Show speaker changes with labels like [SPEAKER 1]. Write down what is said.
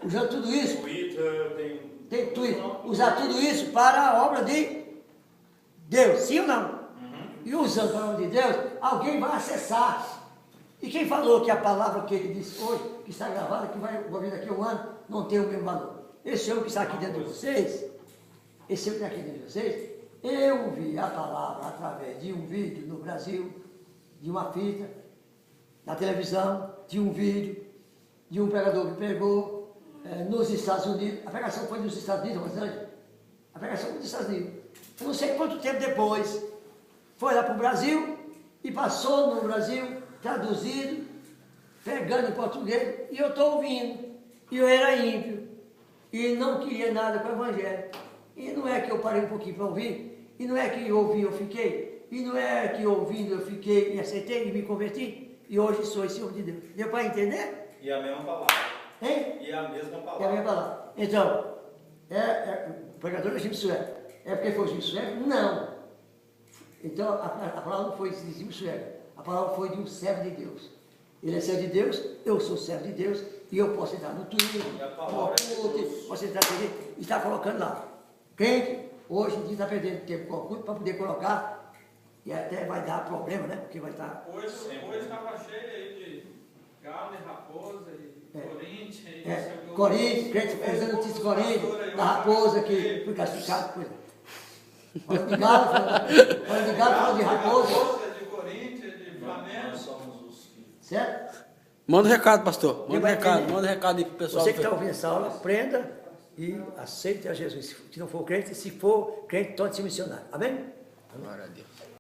[SPEAKER 1] usando tudo isso.
[SPEAKER 2] Twitter,
[SPEAKER 1] Tem Twitter. Usar tudo isso para a obra de Deus, sim ou não? E usando para a obra de Deus, alguém vai acessar. E quem falou que a palavra que ele disse hoje, que está gravada, que vai ouvir daqui a um ano, não tem o mesmo valor? Esse homem que está aqui dentro de vocês, esse homem que está aqui dentro de vocês, eu ouvi a palavra através de um vídeo no Brasil, de uma fita, na televisão, de um vídeo, de um pregador que pregou nos Estados Unidos. A pregação foi nos Estados Unidos, Rosângela? A pregação foi nos Estados Unidos. Eu não sei quanto tempo depois, foi lá para o Brasil e passou no Brasil, traduzido, pegando em português, e eu estou ouvindo. E eu era ímpio, e não queria nada com o Evangelho. E não é que eu parei um pouquinho para ouvir, e não é que eu ouvi eu fiquei, e não é que ouvindo eu fiquei e aceitei e me converti, e hoje sou esse homem de Deus. Deu para entender?
[SPEAKER 2] E a mesma palavra.
[SPEAKER 1] Hein?
[SPEAKER 2] E a mesma palavra.
[SPEAKER 1] É a mesma palavra. Então, o pregador é Jim Swagger. É porque foi Jim Swagger? Não. Então, a palavra não foi de Jim Swagger. A palavra foi de um servo de Deus. Ele é servo de Deus, eu sou servo de Deus, e eu posso entrar no Twitter, posso entrar no e está colocando lá. Crente, hoje em dia está perdendo tempo com o Orkut para poder colocar, e até vai dar problema, né? Porque vai estar...
[SPEAKER 3] Hoje estava cheio aí de Galo e Raposa, e Corinthians...
[SPEAKER 1] Corinthians, crente fazendo notícia de Corinthians, da Raposa, que foi classificado, coisa. Falando de Galo, falando de Raposa. Certo?
[SPEAKER 4] Manda um recado, pastor. Manda um recado aí pro pessoal.
[SPEAKER 1] Você que está ouvindo essa aula, aprenda e aceite a Jesus. Se não for crente, se for crente, torne-se missionário. Amém?
[SPEAKER 4] Glória a Deus.